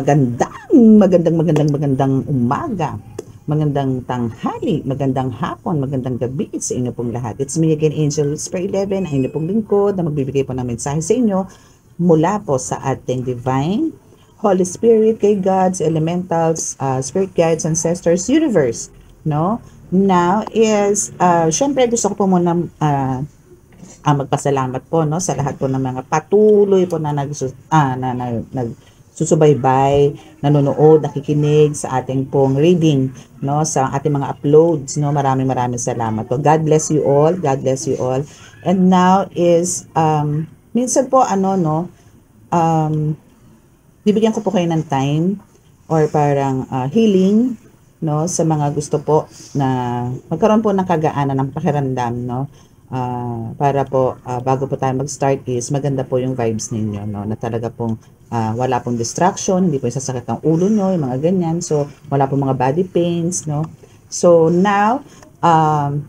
magandang umaga, magandang tanghali, magandang hapon, magandang gabi sa inyo pong lahat. It's me again, Angel Whisper 11, ang inyo pong lingkod na magbibigay po ng mensahe sa inyo mula po sa ating Divine Holy Spirit, kay gods, elementals, spirit guides, ancestors, universe. No? Now is, syempre gusto ko po muna magpasalamat po no sa lahat po ng mga patuloy po na nagsusubaybay, nanonood, nakikinig sa ating pong reading no sa ating mga uploads no. Maraming salamat po. God bless you all. God bless you all. And now is minsan po bibigyan ko po kayo ng time or parang healing no sa mga gusto po na magkaroon po ng kagaanan ng pakiramdam no. Para po bago po tayo mag-start is maganda po yung vibes ninyo no, na talaga pong wala pong distraction, hindi po sasakit ang ulo nyo, yung mga ganyan. So wala pong mga body pains no. So now ano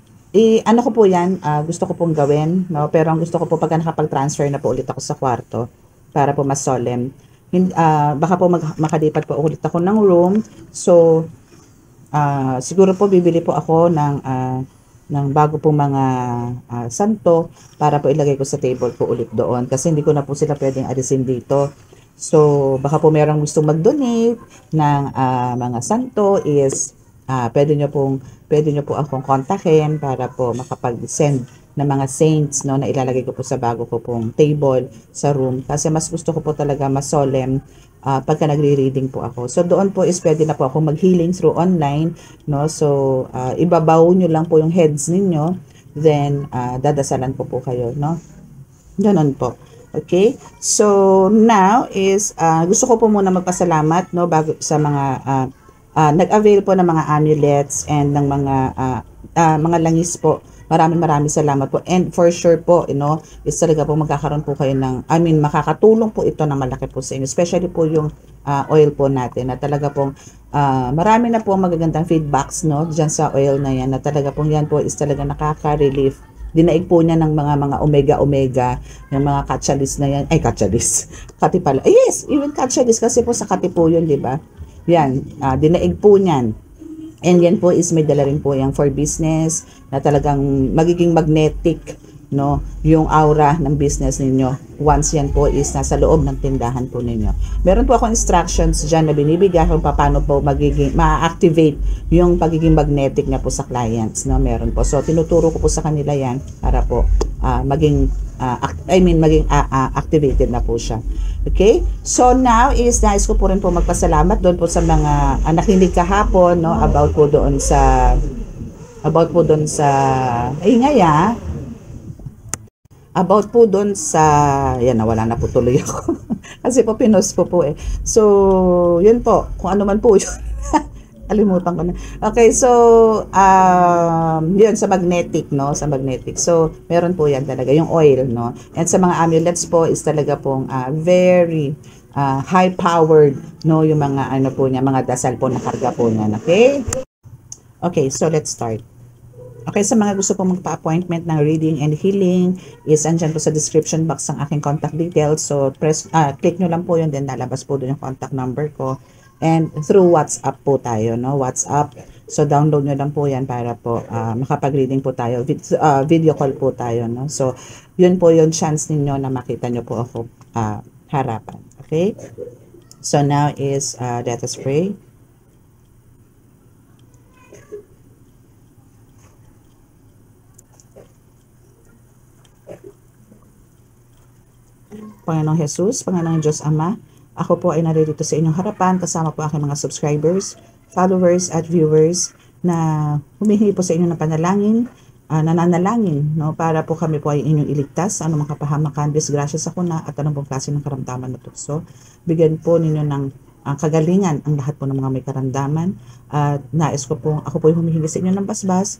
ko po yan, gusto ko pong gawin no, pero ang gusto ko po pagka nakapag-transfer na po ulit ako sa kwarto para po mas solemn, baka po makalipat po ulit ako ng room. So siguro po bibili po ako ng bago pong mga santo para po ilagay ko sa table po ulit doon kasi hindi ko na po sila pwedeng alisin dito. So baka po merong gustong mag-donate ng mga santo is pwede nyo po akong kontakin para po makapag-send ng mga saints no na ilalagay ko po sa bago ko pong table sa room kasi mas gusto ko po talaga mas solemn pagka nagre-reading po ako. So doon po is pwede na po ako mag-healing through online no. So ibabaw nyo lang po yung heads ninyo, then dadasalan ko po kayo no. Ganon po. Okay? So now is gusto ko po muna magpasalamat no bago sa mga nag-avail po ng mga amulets and ng mga langis po. Maraming salamat po. And for sure po, is talaga po magkakaroon po kayo makakatulong po ito ng malaki po sa inyo. Especially po yung oil po natin na talaga pong marami na po magagandang feedbacks no dyan sa oil na yan na talaga pong yan po is talaga nakaka-relief. Dinaig po niya ng mga omega, ng mga catchalis na yan. Ay, catchalis. Kati pala. Yes, even catchalis kasi po sa kati po yun, di ba? Yan, dinaig po niyan. And yan po is may dala rin po yung for business na talagang magiging magnetic no yung aura ng business ninyo once yan po is nasa loob ng tindahan po ninyo. Meron po akong instructions dyan na binibigay kung paano po ma-activate yung pagiging magnetic niya po sa clients no. Meron po, so tinuturo ko po sa kanila yan para po maging activated na po siya. Okay? So now is nais ko po rin po magpasalamat doon po sa mga nakinig kahapon no about po doon sa about po doon sa yan, nawala na po tuloy ako kasi po pinost ko po eh. So yun po, kung ano man po yun alimutan ko na. Okay, so yun sa magnetic no, sa magnetic. So meron po yan talaga yung oil no. And sa mga amulets po is talaga pong very high powered no yung mga po niya, mga dasal po na karga po niya. Okay? Okay, so let's start. Okay, sa mga gusto po magpa-appointment ng reading and healing is andyan po sa description box ang aking contact details. So click nyo lang po yun, then lalabas po doon yung contact number ko. And through WhatsApp po tayo, no? WhatsApp. So download nyo lang po yan para po makapag-reading po tayo. Video call po tayo, no? So yun po yung chance ninyo na makita nyo po ako harapan. Okay? So now is let us pray. Panginoong Jesus, Panginoong Diyos Ama, ako po ay naririto sa inyong harapan kasama po aking mga subscribers, followers at viewers na humihingi po sa inyo ng panalangin, nananalangin no, para po kami po ay inyong iligtas sa anumang kapahamakan, disgrasya sa kuna at anong klase ng karamdaman na tukso. Bigyan po ninyo ng kagalingan ang lahat po ng mga may karamdaman at nais ko po, ako po ay humihingi sa inyo ng basbas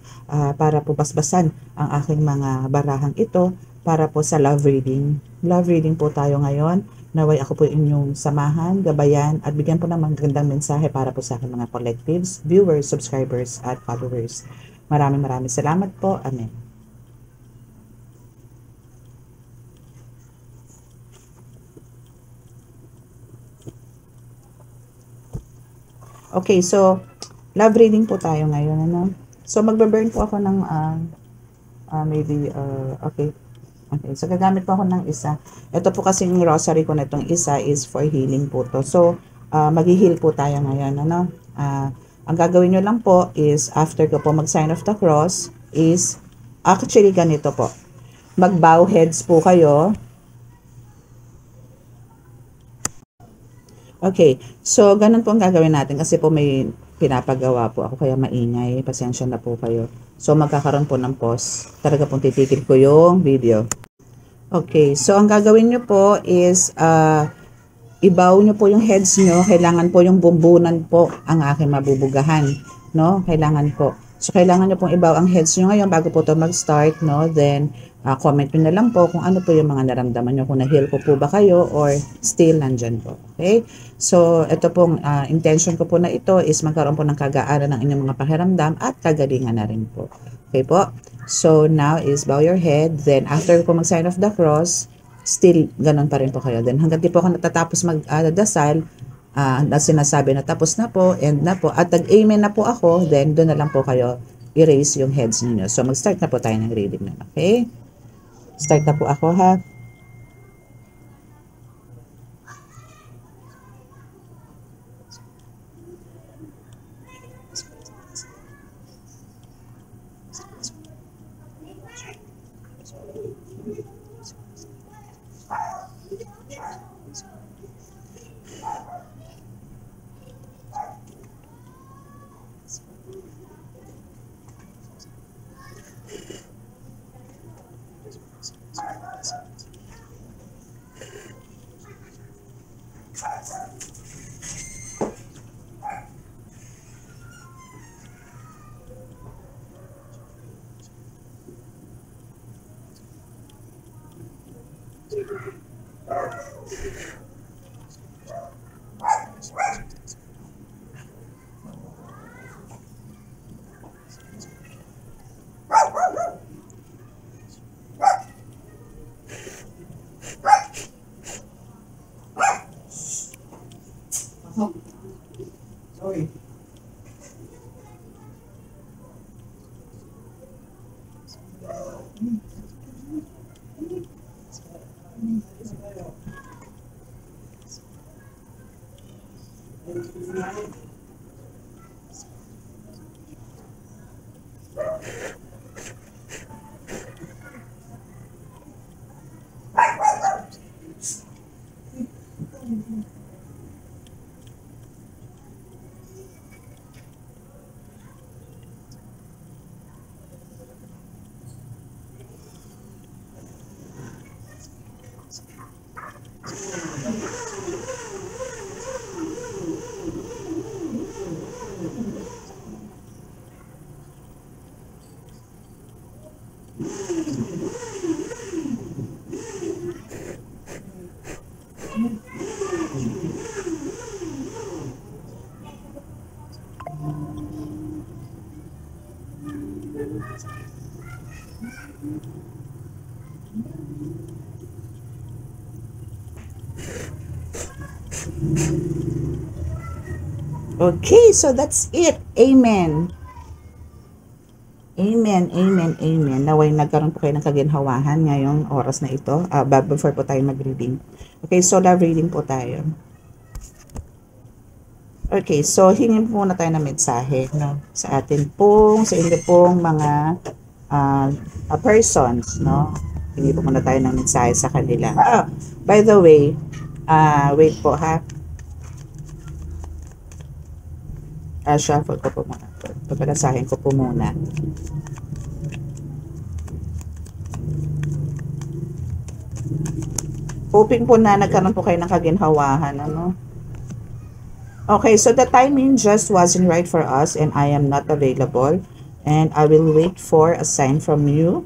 para po basbasan ang aking mga barahang ito para po sa love reading. Love reading po tayo ngayon. Naway ako po inyong samahan, gabayan, at bigyan po ng magandang mensahe para po sa aking mga collectives, viewers, subscribers, at followers. Maraming salamat po. Amen. Okay, so, love reading po tayo ngayon, ano? So, magbe-burn po ako ng, okay. Okay, so gagamit po ako ng isa. Ito po kasing rosary ko na itong isa is for healing po to. So, mag-heal po tayo ngayon, ano? Ang gagawin nyo lang po is, after ko po mag-sign of the cross, is, actually ganito po. Mag-bow heads po kayo. Okay, so ganun po ang gagawin natin kasi po may pinapagawa po ako kaya maingay. Pasensya na po kayo. So, magkakaroon po ng pause. Talaga pong titigil ko yung video. Okay, so ang gagawin nyo po is, ibaw nyo po yung heads nyo. Kailangan po yung bumbunan po ang aking mabubugahan, no? Kailangan po. So, kailangan nyo pong ibaw ang heads nyo ngayon bago po to mag-start, no? Then, comment nyo na lang po kung ano po yung mga naramdaman nyo, kung na-heal po po ba kayo or still nandyan po. Okay? So, ito pong intention ko po na ito is magkaroon po ng kagaanan ng inyong mga pakiramdam at kagalingan na rin po. Okay po? So, now is bow your head. Then, after ko mag-sign of the cross, still, ganun pa rin po kayo. Then, hanggang di po ako natatapos mag-dasal, na sinasabi na tapos na po, end na po, at nag-amen na po ako, then doon na lang po kayo erase yung heads ninyo. So, mag-start na po tayo ng reading na. Okay? Start na po ako, ha? Sorry. Okay, so that's it. Amen. Amen, amen, amen. Naway nagkaroon po kayo ng kaginhawahan ngayong oras na ito. Before po tayo mag-reading. Okay, so love reading po tayo. Okay, so hingin po muna tayo ng mensahe, no? Sa atin pong, sa inyo pong mga persons, no? Hingin po muna tayo ng mensahe sa kanila. By the way, wait po ha. Shuffle ko po muna. Pagpalasahin ko po muna. Hoping po na nagkaroon po kayo ng kaginhawahan, ano? Okay, so the timing just wasn't right for us and I am not available and I will wait for a sign from you.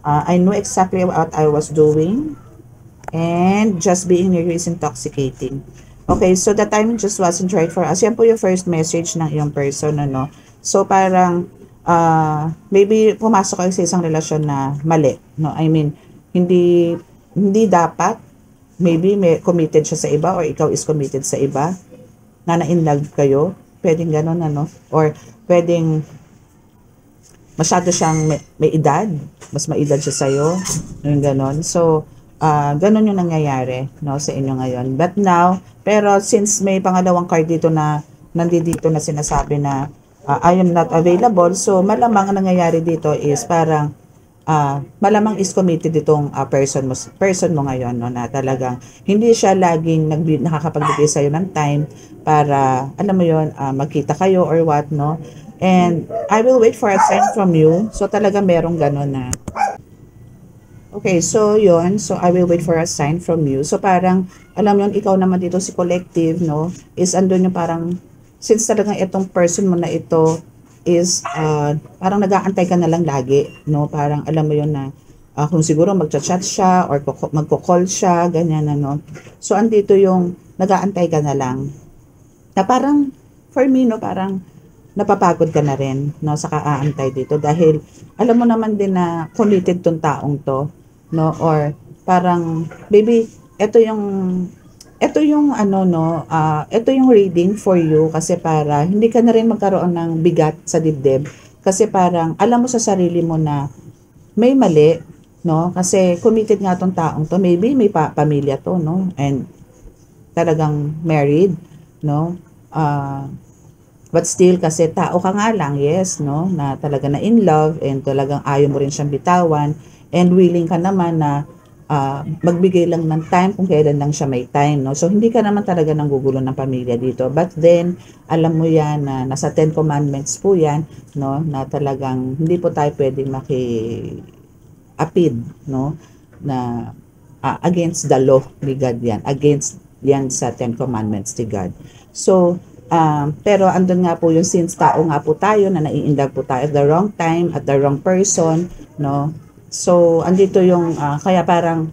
I know exactly what I was doing and just being near you is intoxicating. Okay, so the timing just wasn't right for us. Yan po yung first message ng iyong person, ano? So, parang, maybe pumasok kayo sa isang relasyon na mali, no? I mean, hindi dapat, maybe may committed siya sa iba or ikaw is committed sa iba. na na-in-love kayo. Pwedeng gano'n, ano? Or pwedeng masyado siyang may edad, mas maedad siya sa'yo, yung gano'n. So, gano'n yung nangyayari, no, sa inyo ngayon. But now, pero since may pangalawang card dito na nandito na sinasabi na I am not available, so malamang ang nangyayari dito is parang malamang is committed itong person mo ngayon, no, na talagang hindi siya laging nakakapagbigay sa'yo ng time para, alam mo yon, magkita kayo or what, no. And I will wait for a sign from you. So talaga merong gano'n na okay, so yon. So I will wait for a sign from you. So parang, alam yon, ikaw naman dito si collective, no, is andun yung parang, since talagang itong person mo na ito is parang nag-aantay ka na lang lagi, no, parang alam mo yon na kung siguro magchat-chat siya or magko-call siya, ganyan, ano. So andito yung nag-aantay ka na lang. Na parang, for me, no, parang napapagod ka na rin, no, sa kaaantay dito dahil alam mo naman din na committed tong taong to, no, or parang baby, ito yung ano, no, ito yung reading for you kasi para hindi ka na rin magkaroon ng bigat sa dibdib kasi parang alam mo sa sarili mo na may mali, no, kasi committed nga tong taong to, maybe may pamilya to, no, and talagang married, no, but still, kasi tao ka nga lang, yes, no, na talaga na in love and talagang ayaw mo rin siyang bitawan and willing ka naman na magbigay lang ng time kung kailan lang siya may time, no. So, hindi ka naman talaga nanggugulo ng pamilya dito. But then, alam mo yan na nasa 10 Commandments po yan, no, na talagang hindi po tayo pwedeng maki-apid, no, na against the law ni God yan. Against yan sa 10 Commandments ni God. So, pero andun nga po yung since tao nga po tayo na nai-inlove po tayo at the wrong time, at the wrong person, no? So, andito yung, kaya parang,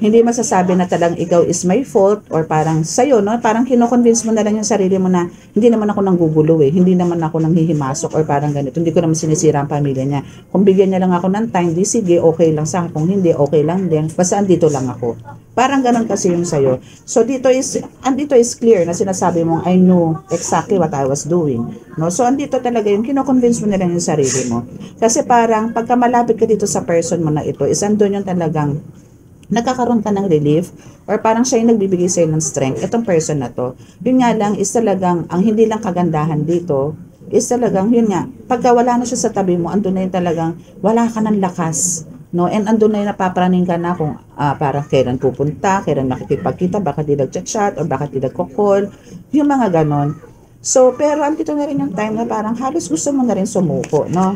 hindi masasabi na talagang ikaw is my fault or parang sa'yo, no? Parang kino-convince mo na lang yung sarili mo na hindi naman ako nanggugulo eh. Hindi naman ako nanghihimasok or parang ganito. Hindi ko naman sinisira ang pamilya niya. Kung bigyan niya lang ako ng time, di sige, okay lang sa akin. Kung hindi, okay lang din. Basta andito lang ako. Parang ganun kasi yung sa'yo. So, andito is clear na sinasabi mong I knew exactly what I was doing. No? So, andito talaga yung kino-convince mo na lang yung sarili mo. Kasi parang pagka malapit ka dito sa person mo na ito, is andun yung talagang nagkakaroon ka ng relief or parang siya yung nagbibigay sa'yo ng strength. Itong person na to. Yun nga lang is talagang, ang hindi lang kagandahan dito, is talagang, yun nga, pagka wala na siya sa tabi mo, andun na yung talagang, wala ka ng lakas. No, and andun na yung napapraning ka na kung parang kailan pupunta, kailan makikipagkita, baka di nag-chat or baka di nagko-call, yung mga ganon. So, pero andito na rin yung time na parang halos gusto mo na rin sumuko, no?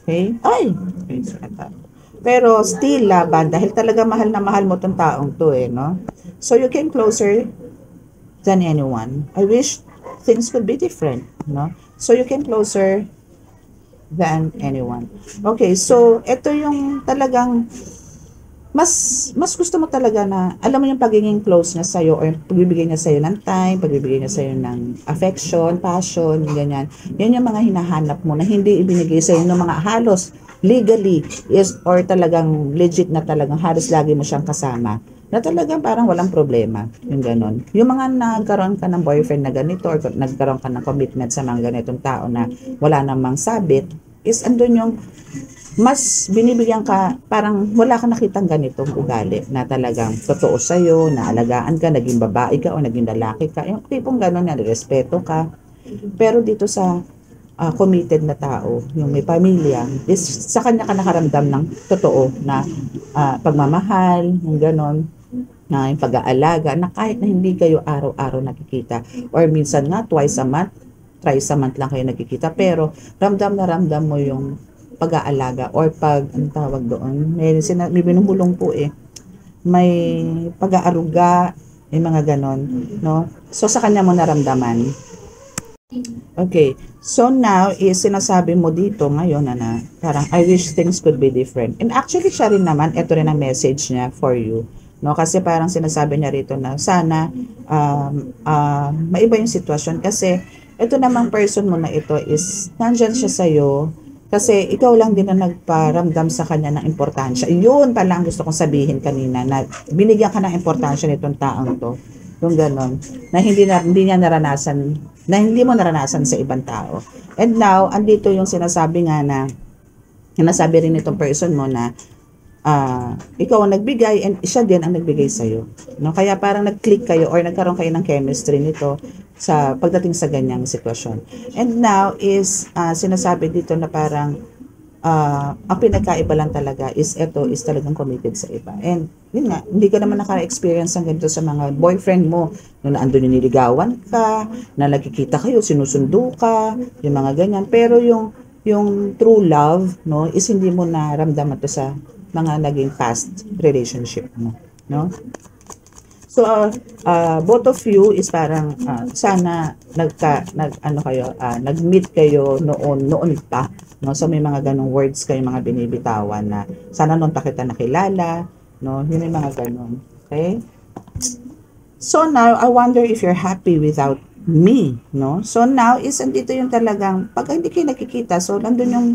Okay? Ay! Pero still laban dahil talaga mahal na mahal mo tong taong to eh, no? So, you came closer than anyone. I wish things could be different, no? So, you came closer than anyone. Okay, so ito yung talagang mas gusto mo talaga na alam mo yung pagiging close niya sa'yo or pagbibigay niya sa'yo ng time, pagbibigay niya sa'yo ng affection, passion, ganyan. Yan yung mga hinahanap mo na hindi ibinigay sa'yo ng mga halos legally is or talagang legit na talagang halos lagi mo siyang kasama na talagang parang walang problema, yung ganon. Yung mga nagkaroon ka ng boyfriend na ganito or nagkaroon ka ng commitment sa mga ganitong tao na wala namang sabit, is andun yung mas binibigyan ka, parang wala ka nakitang ganitong ugali na talagang totoo sa'yo, na alagaan ka, naging babae ka o naging lalaki ka. Yung tipong ganon na respeto ka. Pero dito sa committed na tao, yung may pamilya, is sa kanya ka nakaramdam ng totoo na pagmamahal, yung ganon, na yung pag-aalaga, na kahit na hindi kayo araw-araw nakikita, or minsan nga twice a month, thrice a month lang kayo nakikita, pero ramdam na ramdam mo yung pag-aalaga, or ang tawag doon, may binubulong po eh, may pag-aaruga, may mga ganon, no? So, sa kanya mo naramdaman. Okay, so now is sinasabi mo dito ngayon na parang I wish things could be different. And actually siya rin naman, ito rin ang message niya for you. No, kasi parang sinasabi niya rito na sana maiba yung sitwasyon kasi ito namang person mo na ito is nandyan siya sa'yo kasi ikaw lang din na nagparamdam sa kanya ng importansya. Yun pala ang gusto kong sabihin kanina na binigyan ka ng importansya nitong taong to. Yung ganon, na hindi niya naranasan, na hindi mo naranasan sa ibang tao. And now, andito yung sinasabi nga na, sinasabi rin itong person mo na ikaw ang nagbigay and siya din ang nagbigay sa'yo. No? Kaya parang nag-click kayo or nagkaroon kayo ng chemistry nito sa pagdating sa ganyang sitwasyon. And now is sinasabi dito na parang ang pinagkaiba lang talaga is ito is talagang committed sa iba. And yun nga, hindi ka naman naka-experience ng ganito sa mga boyfriend mo na andun yung niligawan ka, na nagkikita kayo, sinusundo ka, yung mga ganyan. Pero yung true love, no, is hindi mo naramdaman to sa mga naging past relationship mo, no? So both of you is parang sana nag-meet kayo noon pa, no? So may mga ganong words kayo mga binibitawan na sana noon pa kita nakilala, no? Yun yung mga ganon. Okay? So now I wonder if you're happy without me, no? So now is andito yung talagang pag hindi kayo nakikita, so nandun yung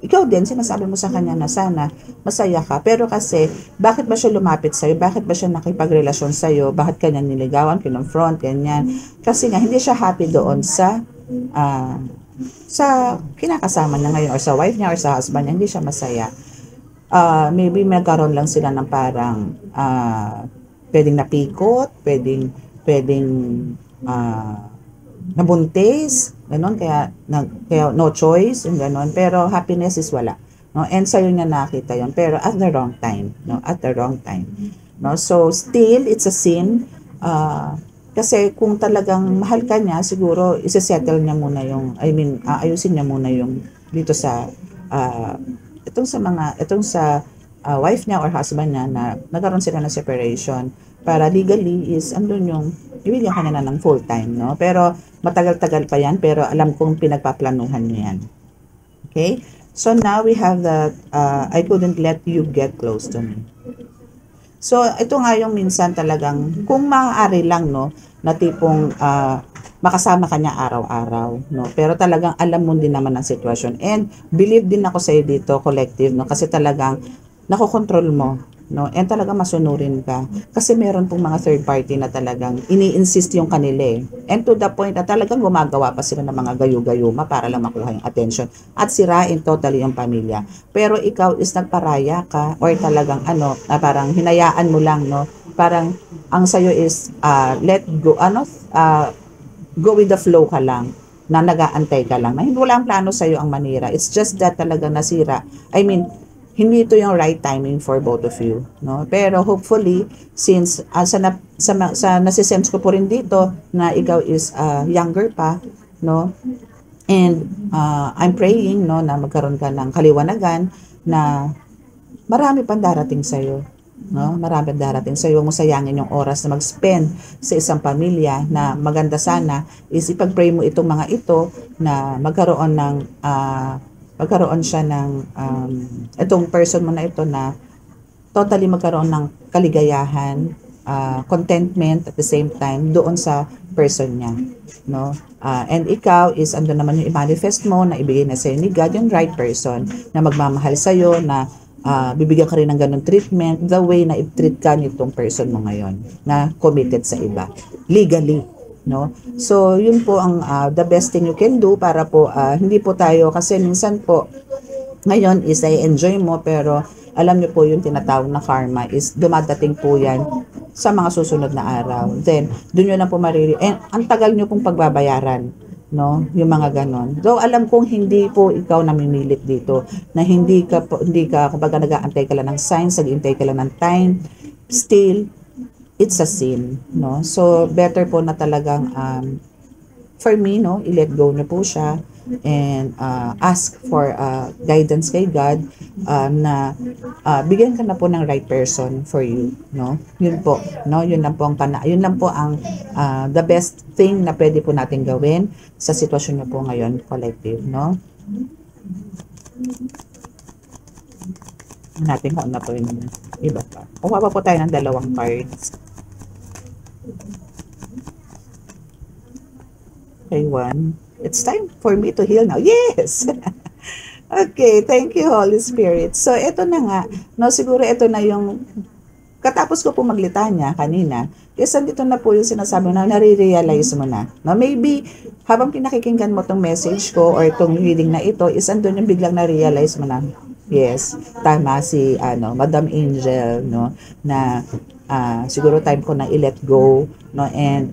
ikaw din, sinasabi mo sa kanya na sana masaya ka. Pero kasi, bakit ba siya lumapit sa'yo? Bakit ba siya nakipagrelasyon sa'yo? Bakit kanya niligawan, kinonfront, ganyan? Kasi nga, hindi siya happy doon sa kinakasama niya ngayon or sa wife niya or sa husband niya. Hindi siya masaya. Maybe nagkaroon lang sila ng parang pwedeng napikot, pwedeng nabuntis, ganon, kaya no choice, yung ganon, pero happiness is wala, no? And sa'yo niya nakita yon, pero at the wrong time, no? At the wrong time, no? So still it's a sin, kasi kung talagang mahal ka niya, siguro isa-settle niya muna yung, ayusin niya muna yung dito sa itong sa wife niya or husband niya na nagkaroon sila ng separation, para legally is andun yung ibigyan ka na ng full time, no? Pero matagal-tagal pa yan, pero alam kong pinagpaplanuhan niyo yan. Okay? So now we have that I couldn't let you get close to me. So ito nga yung minsan talagang kung maaari lang, no, na tipong makasama ka niya araw-araw, no? Pero talagang alam mo din naman ang sitwasyon. And believe din ako sa iyo dito, collective, no? Kasi talagang nakokontrol mo, no? And talagang masunurin ka. Kasi meron pong mga third party na talagang ini-insist yung kanila eh. And to the point na talagang gumagawa pa sila ng mga gayo-gayuma para lang makuha yung attention at sirain totally yung pamilya. Pero ikaw is nagparaya ka or talagang parang hinayaan mo lang, no? Parang ang sayo is let go, go with the flow ka lang, na nag-aantay ka lang, na hindi wala ang plano sa'yo ang manira. It's just that talagang nasira. Hindi ito yung right timing for both of you, no? Pero hopefully, since nasisense ko po rin dito na ikaw is younger pa, no? And I'm praying, no, na magkaroon ka ng kaliwanagan na marami pang darating sa'yo, no? Marami pang darating sa'yo. Huwag mo sayangin yung oras na mag-spend sa isang pamilya na maganda sana is ipag-pray mo itong mga ito na magkaroon siya ng itong person mo na ito na totally magkaroon ng kaligayahan, contentment at the same time doon sa person niya, no? And ikaw is ando naman yung i-manifest mo na ibigay na sa'yo ni God yung right person na magmamahal sa'yo, na bibigyan ka rin ng ganun treatment the way na i-treat ka nitong person mo ngayon na committed sa iba legally, no? So yun po ang the best thing you can do para po hindi po tayo, kasi minsan po ngayon is ay enjoy mo, pero alam niyo po yung tinatawag na karma is dumadating po yan sa mga susunod na araw. Then doon nyo na po ang tagal nyo pong pagbabayaran, no? Yung mga ganon. Though alam kong hindi po ikaw namimilit dito, na hindi ka kapag nag-aantay ka lang ng signs, nag-aantay ka lang ng time, still it's a sin, no? So better po na talagang for me, no, i-let go na po siya and ask for guidance kay God, na bigyan ka na po ng right person for you, no? Yun po, no? Yun lang po ang the best thing na pwede po natin gawin sa sitwasyon niyo po ngayon, collective, no? Natin kung na po yung iba pa. Kuha pa po tayo ng dalawang cards. Okay, one. It's time for me to heal now. Yes! Okay, thank you, Holy Spirit. So, ito na nga. No, siguro ito na yung katapos ko po maglitanya kanina, is andito na po yung sinasabi na nare-realize mo na. No? Maybe, habang pinakikinggan mo tong message ko or tong reading na ito, is andun yung biglang na-realize mo na, yes, tama si Madam Angel, no, na siguro time ko na i-let go, no, and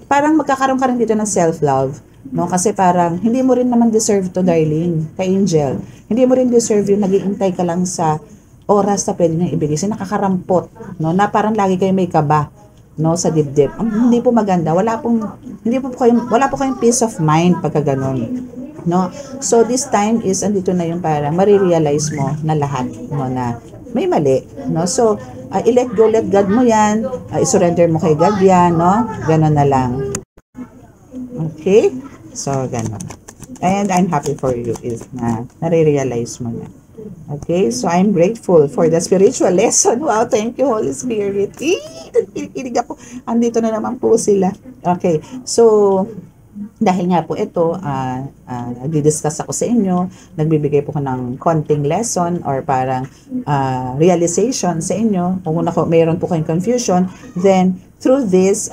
parang magkakaroon ka rin dito ng self-love, no, kasi parang hindi mo rin naman deserve to, darling, kay Angel. Hindi mo rin deserve yung nag-iintay ka lang sa oras na pwede niyang ibigay. Kasi nakakarampot, no, na parang lagi kayo may kaba, no, sa dibdib. Hindi po maganda. Wala po kayong peace of mind pagka ganun. No? So this time is andito na yung parang marirealize mo na lahat, no, na may mali, no? So i-let go, let God mo yan, i-surrender mo kay God yan, no? Ganon na lang. Okay? So ganon. And I'm happy for you is na nare-realize mo na. Okay? So I'm grateful for the spiritual lesson. Wow, thank you, Holy Spirit. Kinig ako. Andito na naman po sila. Okay. So dahil nga po ito, nagdi-discuss ako sa inyo, nagbibigay po ko ng konting lesson or parang realization sa inyo. Kung mayroon po kayong confusion, then through this,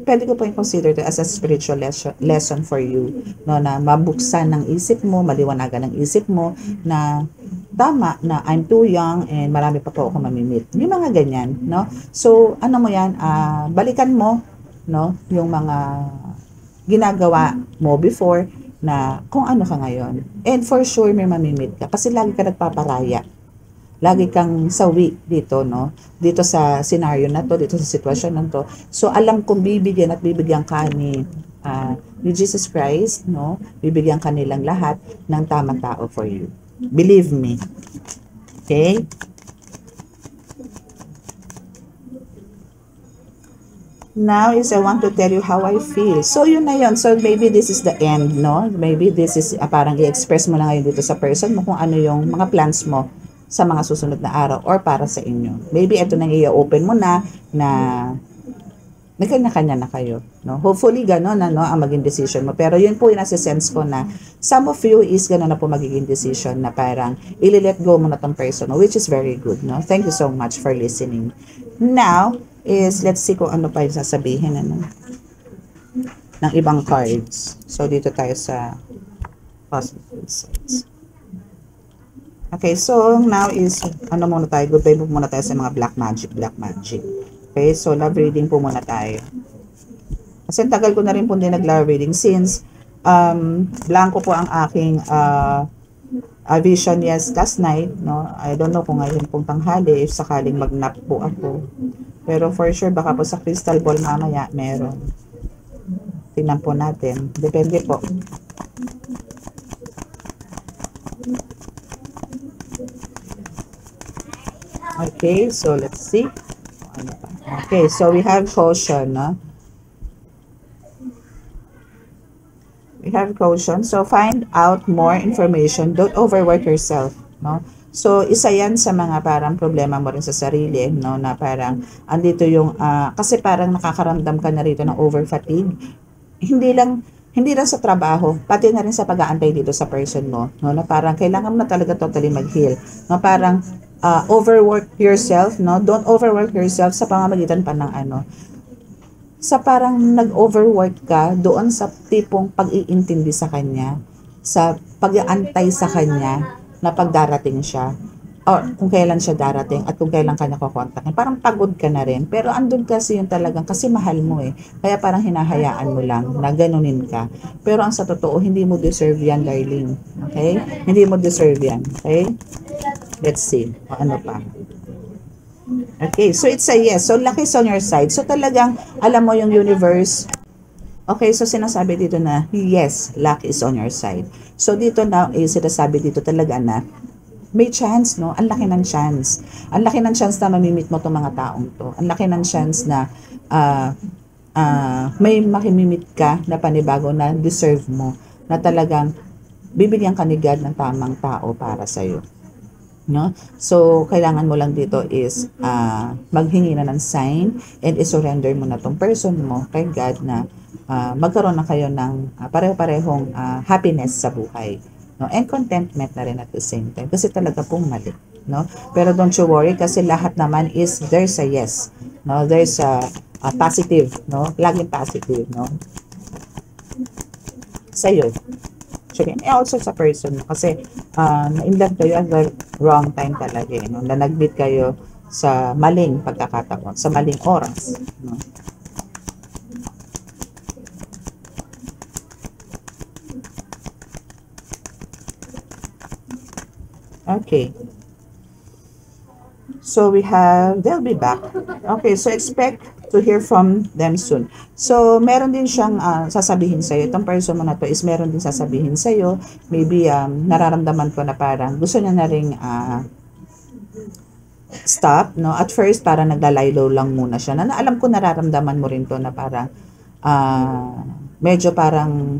pwede ko po yung consider it as a spiritual lesson for you, no, na mabuksan ng isip mo, maliwanagan ng isip mo na tama na I'm too young and marami pa po ako mamimit. Yung mga ganyan, no? So, ano mo yan, balikan mo, no, yung mga ginagawa mo before na kung ano ka ngayon. And for sure, may mamimit ka. Kasi lagi ka nagpaparaya. Lagi kang sawi dito, no? Dito sa scenario na to, dito sa sitwasyon na to. So, alam kong bibigyan at bibigyan ka ni Jesus Christ, no? Bibigyan ka nilang lahat ng tamang tao for you. Believe me. Okay? Now is I want to tell you how I feel. So yun na yun. So maybe this is the end, no? Maybe this is parang i-express mo na ngayon dito sa person mo kung ano yung mga plans mo sa mga susunod na araw or para sa inyo. Maybe ito nang i-open mo na nagkanya-kanya na kayo, no? Hopefully gano'n na, no, ang maging decision mo. Pero yun po yung nasa-sense ko na some of you is gano'n na po magiging decision na parang ili-let go mo na tong person, which is very good, no? Thank you so much for listening. Now is let's see kung ano pa yung sasabihin ng ibang cards. So dito tayo sa positive sides. Okay, so now is muna tayo, goodbye muna tayo sa mga black magic. Okay, so love reading po muna tayo. Kasi tagal ko na rin po din nag-love reading since blanco po ang aking vision last night, no? I don't know kung ngayon pong tanghali if sakaling mag-nap po ako. Pero for sure, baka po sa crystal ball mamaya meron. Tingnan po natin. Depende po. Okay, so let's see. Okay, so we have caution, no? We have caution. So find out more information. Don't overwork yourself, no? So, isa yan sa mga parang problema mo rin sa sarili, no, na parang andito yung, kasi parang nakakaramdam ka na rito ng over fatigue. Hindi lang sa trabaho, pati na rin sa pag-aantay dito sa person mo, no, na parang kailangan mo na talaga totally mag-heal. No, parang overwork yourself, no? Don't overwork yourself sa pamamagitan pa ng sa parang nag-overwork ka doon sa tipong pag-iintindi sa kanya, sa pag-aantay sa kanya, na pagdarating siya or kung kailan siya darating at kung kailan kanya kukontakin. Parang pagod ka na rin. Pero andun kasi yung talagang kasi mahal mo eh. Kaya parang hinahayaan mo lang na ganunin ka. Pero ang sa totoo, hindi mo deserve yan, darling. Okay? Hindi mo deserve yan. Okay? Let's see. O ano pa. Okay, so it's a yes. So luck is on your side. So talagang alam mo yung universe. Okay, so sinasabi dito na, yes, luck is on your side. So dito na, sinasabi dito talaga na, may chance, no? Ang laki ng chance. Ang laki ng chance na mamimit mo itong mga taong to. Ang laki ng chance na may makimimit ka na panibago na deserve mo. Na talagang bibigyan ka ni God ng tamang tao para sa'yo. No? So, kailangan mo lang dito is maghingi na ng sign and isurrender mo na tong person mo kay God na magkaroon na kayo ng pareho-parehong happiness sa buhay. No? And contentment na rin at the same time. Kasi talaga pong mali. No? Pero don't you worry kasi lahat naman is there's a yes. No? There's a positive, no? Laging positive, no? Sa'yo. Actually, and also sa person mo. Kasi, na-inlove kayo at the wrong time talaga, no? Na nag-meet kayo sa maling pagkakataon, sa maling oras, no? Okay. So we have, they'll be back. Okay, so expect to hear from them soon. So meron din siyang sasabihin sa'yo. Itong person mo na to is meron din sasabihin sa'yo. Maybe nararamdaman ko na parang gusto niya na ring stop, no? At first, parang naglalaylo lang muna siya. Na alam ko nararamdaman mo rin to na parang medyo parang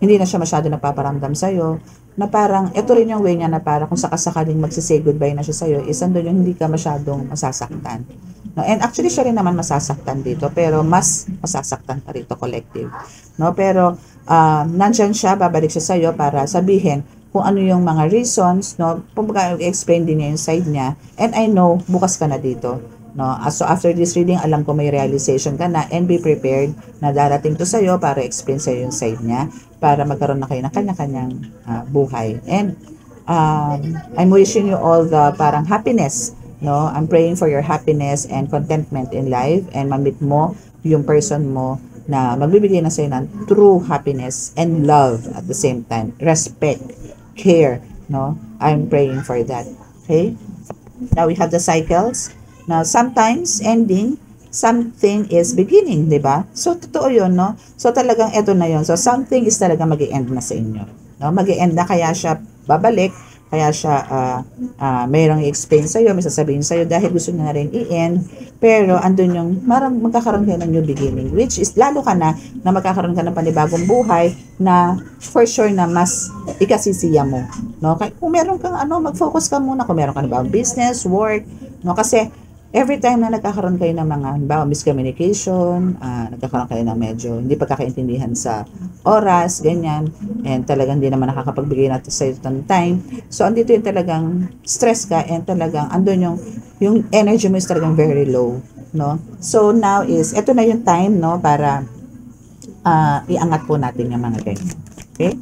hindi na siya masyado nagpaparamdam sa'yo, na parang ito rin yung way niya na parang kung sakasakaling magsisay goodbye na siya sa'yo, is andun yung hindi ka masyadong masasaktan. No? And actually, siya rin naman masasaktan dito, pero mas masasaktan pa rito collective. No? Pero nandyan siya, babalik siya sa'yo para sabihin kung ano yung mga reasons, no? Explain din niya yung side niya, and I know, bukas ka na dito. No? So after this reading, alam ko may realization ka na, and be prepared na darating to sa'yo para explain sa'yo yung side niya, para magkaroon na kayo ng kanya-kanyang buhay. And I'm wishing you all the parang happiness, no? I'm praying for your happiness and contentment in life, and mamit mo yung person mo na magbibigay na sa'yo ng true happiness and love at the same time. Respect, care, no? I'm praying for that. Okay? Now we have the cycles. Now, sometimes ending, something is beginning, di ba? So, totoo yun, no? So, talagang eto na yun. So, something is talagang mag-i-end na sa inyo. No? Mag-i-end na, kaya siya babalik, kaya siya mayroong i-explain sa'yo, may sasabihin sa'yo dahil gusto niya na rin i-end. Pero, andun yung, marang magkakaroon kayo ng new beginning, which is, lalo ka na magkakaroon ka ng panibagong buhay na for sure na mas ikasisiya mo. No? Kung meron kang mag-focus ka muna, kung meron ka na ba business, work, no? Kasi, every time na nagkakaroon kayo ng mga miscommunication, nagkakaroon kayo ng medyo hindi pagkakaintindihan sa oras, ganyan, and talagang hindi naman nakakapagbigay natin sa itong time. So, andito yung talagang stress ka, and talagang andun yung energy mo is talagang very low, no? So, now is, eto na yung time, no, para iangat po natin yung mga ganyan. Okay?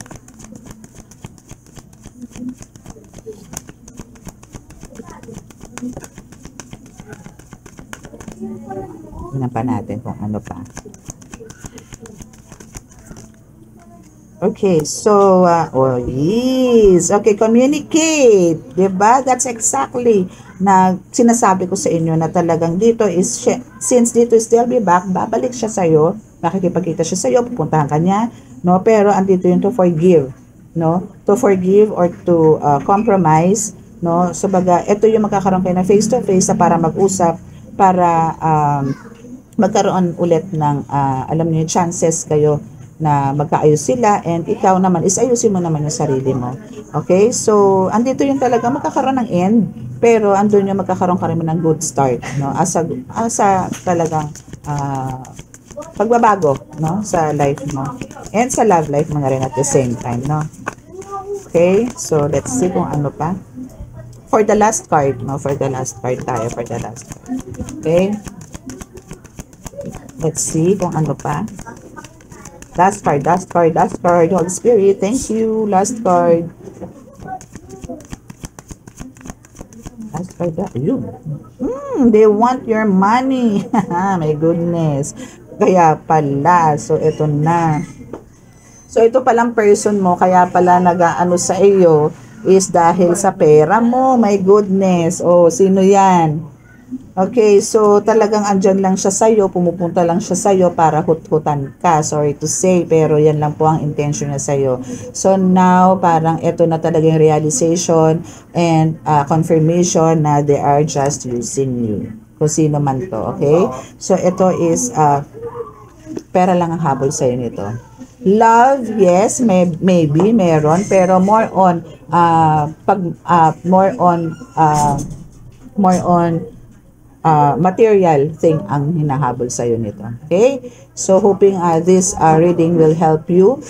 Tingnan pa natin kung ano pa. Okay, so, yes. Okay, communicate. Diba? That's exactly na sinasabi ko sa inyo na talagang dito is, since dito is they'll be back, babalik siya sa'yo, makikipagkita siya sa'yo, pupuntahan ka niya, no? Pero andito yung to forgive, no? To forgive or to compromise, no? So, baga, ito yung magkakaroon kayo na face-to-face para mag-usap, para magkaroon ulit ng alam niyo chances kayo na magkaayos sila, and ikaw naman is ayusin mo naman yung sarili mo. Okay? So, andito yung talaga magkakaroon ng end, pero andun yung magkakaroon ka rin ng good start, no? Asa talagang pagbabago, no? Sa life mo. And sa love life mo na rin at the same time, no? Okay? So, let's see kung ano pa. For the last card, no? For the last card tayo, for the last card. Okay? Let's see kung ano pa. Last card, last card, last card. Holy Spirit, thank you. Last card. Last card. Ayun. They want your money. My goodness. Kaya pala. So, ito na. So, ito palang person mo, kaya pala nag-aano sa iyo is dahil sa pera mo. My goodness. Oh, sino yan? Okay, so talagang andyan lang siya sa'yo, pumupunta lang siya sa'yo para hut-hutan ka, sorry to say, pero yan lang po ang intention niya sa'yo. So now, parang ito na talagang realization and confirmation na they are just using you. Kung sino man to, okay? So ito is, pera lang ang habol sa'yo nito. Love, yes, maybe, meron, pero more on, material thing ang hinahabol sa'yo nito. Okay? So, hoping this reading will help you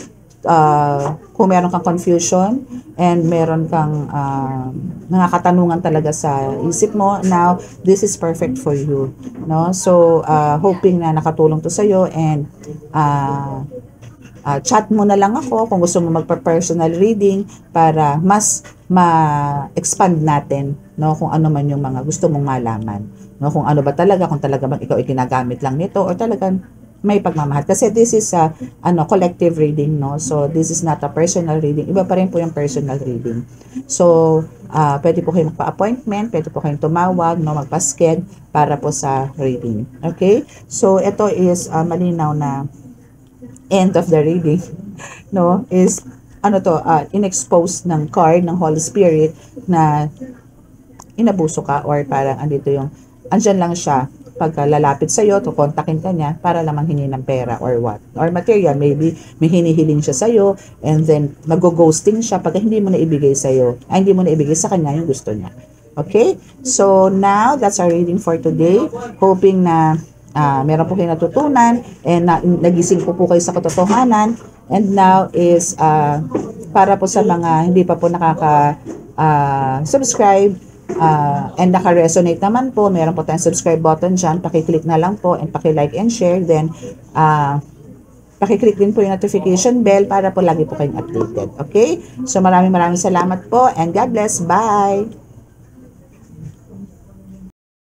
kung meron kang confusion and meron kang mga katanungan talaga sa isip mo, now this is perfect for you, no? So hoping na nakatulong to sa iyo, and chat mo na lang ako kung gusto mo magpa-personal reading para mas ma-expand natin, no, kung ano man yung mga gusto mong malaman, no, kung ano ba talaga, kung talaga bang ikaw ay ginagamit lang nito or talagang may pagmamahal, kasi this is a collective reading, no, so this is not a personal reading, iba pa rin po yung personal reading. So pwede po kayong magpa-appointment, pwede po kayong tumawag, no, magpa-schedule para po sa reading. Okay, so ito is malinaw na end of the reading, no, is inexpose ng card ng Holy Spirit na inabuso ka, or parang andyan lang siya pagka lalapit sa'yo, to kontakin ka niya para lamang hingi ng pera or what, or material, maybe may hinihiling siya sa'yo, and then mag-ghosting siya pag hindi mo na ibigay sa'yo, hindi mo na ibigay sa kanya yung gusto niya. Okay, so now that's our reading for today, hoping na meron po kayo natutunan, and nagising po kayo sa katotohanan. And now is para po sa mga hindi pa po subscribe, and naka-resonate naman po, meron po tayong subscribe button dyan, pakiclick na lang po, and paki-like and share, then pakiclick din po yung notification bell para po lagi po kayong updated. Okay, so maraming salamat po, and God bless. Bye!